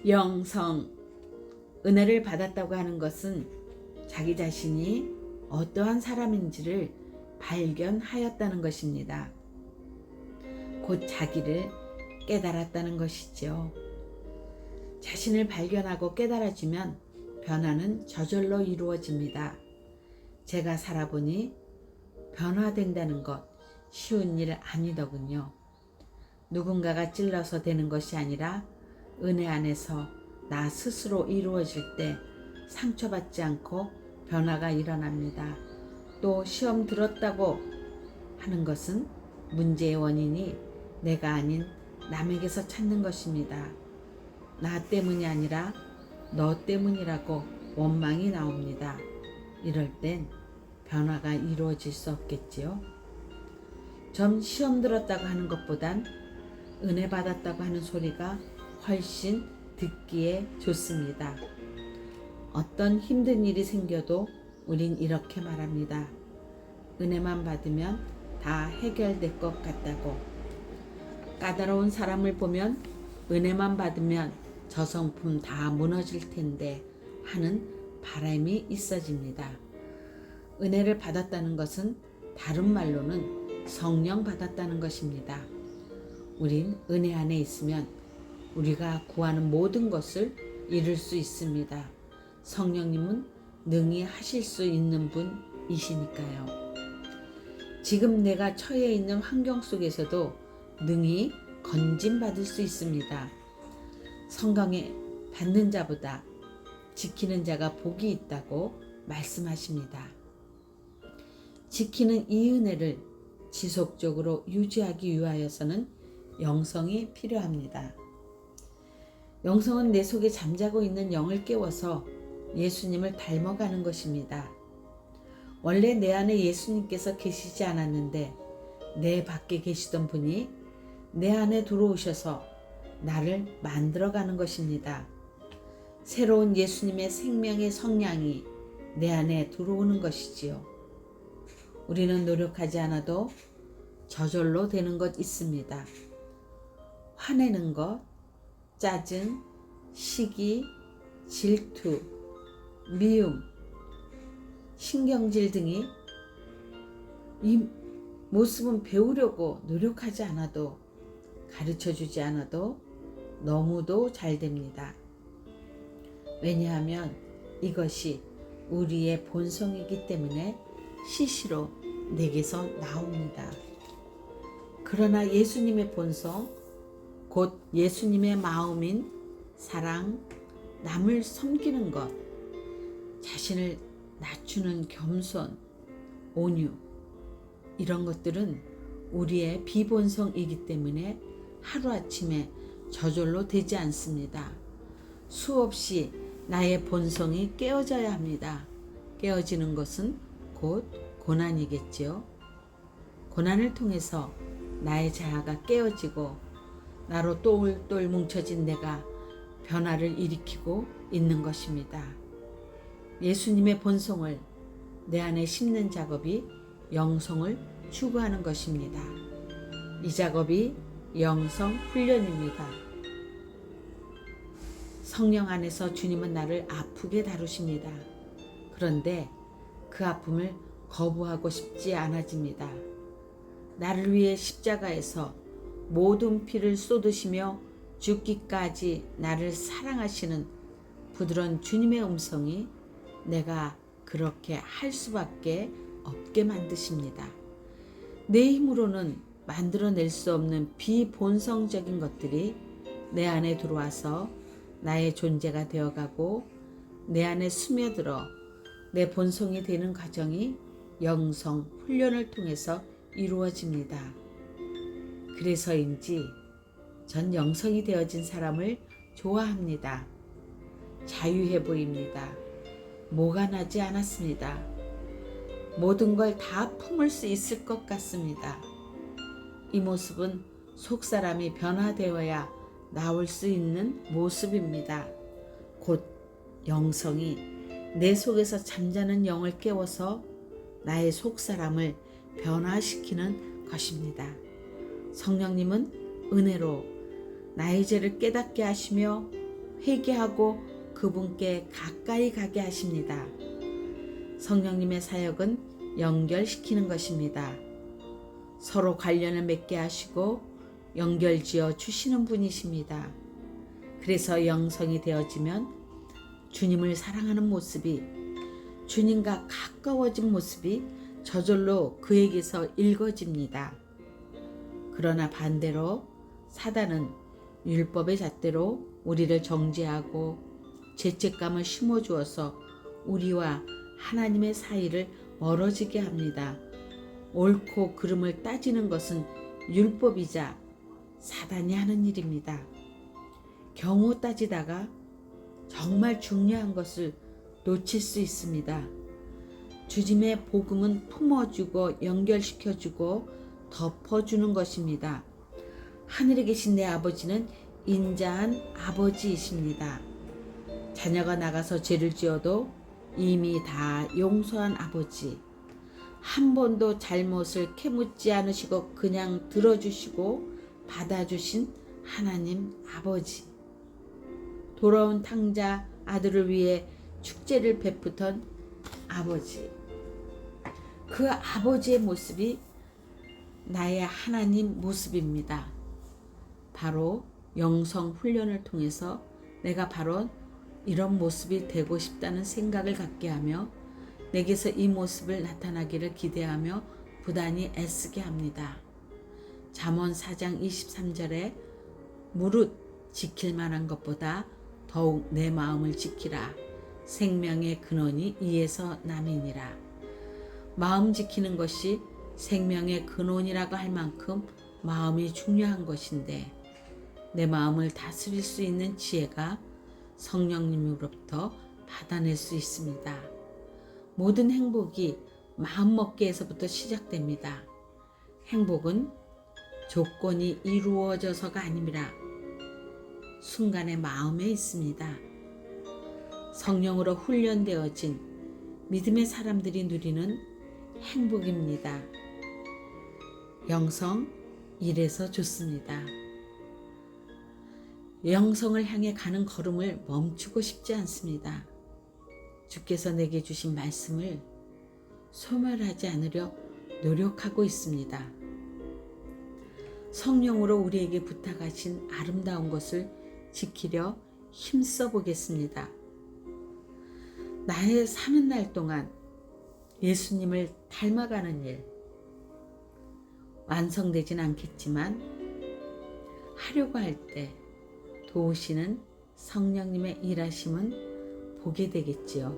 영성, 은혜를 받았다고 하는 것은 자기 자신이 어떠한 사람인지를 발견하였다는 것입니다. 곧 자기를 깨달았다는 것이죠. 자신을 발견하고 깨달아주면 변화는 저절로 이루어집니다. 제가 살아보니 변화된다는 것 쉬운 일 아니더군요. 누군가가 찔러서 되는 것이 아니라 은혜 안에서 나 스스로 이루어질 때 상처받지 않고 변화가 일어납니다. 또 시험 들었다고 하는 것은 문제의 원인이 내가 아닌 남에게서 찾는 것입니다. 나 때문이 아니라 너 때문이라고 원망이 나옵니다. 이럴 땐 변화가 이루어질 수 없겠지요. 전 시험 들었다고 하는 것보단 은혜 받았다고 하는 소리가 훨씬 듣기에 좋습니다. 어떤 힘든 일이 생겨도 우린 이렇게 말합니다. 은혜만 받으면 다 해결될 것 같다고. 까다로운 사람을 보면 은혜만 받으면 저 성품 다 무너질 텐데 하는 바람이 있어집니다. 은혜를 받았다는 것은 다른 말로는 성령 받았다는 것입니다. 우린 은혜 안에 있으면 우리가 구하는 모든 것을 이룰 수 있습니다. 성령님은 능히 하실 수 있는 분이시니까요. 지금 내가 처해 있는 환경 속에서도 능히 건짐받을 수 있습니다. 성경에 받는 자보다 지키는 자가 복이 있다고 말씀하십니다. 지키는 이 은혜를 지속적으로 유지하기 위하여서는 영성이 필요합니다. 영성은 내 속에 잠자고 있는 영을 깨워서 예수님을 닮아가는 것입니다. 원래 내 안에 예수님께서 계시지 않았는데 내 밖에 계시던 분이 내 안에 들어오셔서 나를 만들어가는 것입니다. 새로운 예수님의 생명의 성량이 내 안에 들어오는 것이지요. 우리는 노력하지 않아도 저절로 되는 것 있습니다. 화내는 것, 짜증, 시기, 질투, 미움, 신경질 등이 이 모습은 배우려고 노력하지 않아도 가르쳐주지 않아도 너무도 잘 됩니다. 왜냐하면 이것이 우리의 본성이기 때문에 시시로 내게서 나옵니다. 그러나 예수님의 본성, 곧 예수님의 마음인 사랑, 남을 섬기는 것, 자신을 낮추는 겸손, 온유, 이런 것들은 우리의 비본성이기 때문에 하루아침에 저절로 되지 않습니다. 수없이 나의 본성이 깨어져야 합니다. 깨어지는 것은 곧 고난이겠지요. 고난을 통해서 나의 자아가 깨어지고 나로 똘똘 뭉쳐진 내가 변화를 일으키고 있는 것입니다. 예수님의 본성을 내 안에 심는 작업이 영성을 추구하는 것입니다. 이 작업이 영성 훈련입니다. 성령 안에서 주님은 나를 아프게 다루십니다. 그런데 그 아픔을 거부하고 싶지 않아집니다. 나를 위해 십자가에서 모든 피를 쏟으시며 죽기까지 나를 사랑하시는 부드러운 주님의 음성이 내가 그렇게 할 수밖에 없게 만드십니다. 내 힘으로는 만들어낼 수 없는 비본성적인 것들이 내 안에 들어와서 나의 존재가 되어가고 내 안에 스며들어 내 본성이 되는 과정이 영성 훈련을 통해서 이루어집니다. 그래서인지 전 영성이 되어진 사람을 좋아합니다. 자유해 보입니다. 모가 나지 않았습니다. 모든 걸 다 품을 수 있을 것 같습니다. 이 모습은 속사람이 변화되어야 나올 수 있는 모습입니다. 곧 영성이 내 속에서 잠자는 영을 깨워서 나의 속사람을 변화시키는 것입니다. 성령님은 은혜로 나의 죄를 깨닫게 하시며 회개하고 그분께 가까이 가게 하십니다. 성령님의 사역은 연결시키는 것입니다. 서로 관련을 맺게 하시고 연결지어 주시는 분이십니다. 그래서 영성이 되어지면 주님을 사랑하는 모습이, 주님과 가까워진 모습이 저절로 그에게서 읽어집니다. 그러나 반대로 사단은 율법의 잣대로 우리를 정죄하고 죄책감을 심어주어서 우리와 하나님의 사이를 멀어지게 합니다. 옳고 그름을 따지는 것은 율법이자 사단이 하는 일입니다. 경우 따지다가 정말 중요한 것을 놓칠 수 있습니다. 주님의 복음은 품어주고 연결시켜주고 덮어주는 것입니다. 하늘에 계신 내 아버지는 인자한 아버지이십니다. 자녀가 나가서 죄를 지어도 이미 다 용서한 아버지, 한 번도 잘못을 캐묻지 않으시고 그냥 들어주시고 받아주신 하나님 아버지, 돌아온 탕자 아들을 위해 축제를 베푸던 아버지, 그 아버지의 모습이 나의 하나님 모습입니다. 바로 영성 훈련을 통해서 내가 바로 이런 모습이 되고 싶다는 생각을 갖게 하며 내게서 이 모습을 나타나기를 기대하며 부단히 애쓰게 합니다. 잠언 4장 23절에 무릇 지킬 만한 것보다 더욱 내 마음을 지키라. 생명의 근원이 이에서 남이니라. 마음 지키는 것이 생명의 근원이라고 할 만큼 마음이 중요한 것인데 내 마음을 다스릴 수 있는 지혜가 성령님으로부터 받아낼 수 있습니다. 모든 행복이 마음먹기에서부터 시작됩니다. 행복은 조건이 이루어져서가 아니라 순간의 마음에 있습니다. 성령으로 훈련되어진 믿음의 사람들이 누리는 행복입니다. 영성, 이래서 좋습니다. 영성을 향해 가는 걸음을 멈추고 싶지 않습니다. 주께서 내게 주신 말씀을 소멸하지 않으려 노력하고 있습니다. 성령으로 우리에게 부탁하신 아름다운 것을 지키려 힘써 보겠습니다. 나의 사는 날 동안 예수님을 닮아가는 일, 완성되진 않겠지만 하려고 할 때 도우시는 성령님의 일하심은 보게 되겠지요.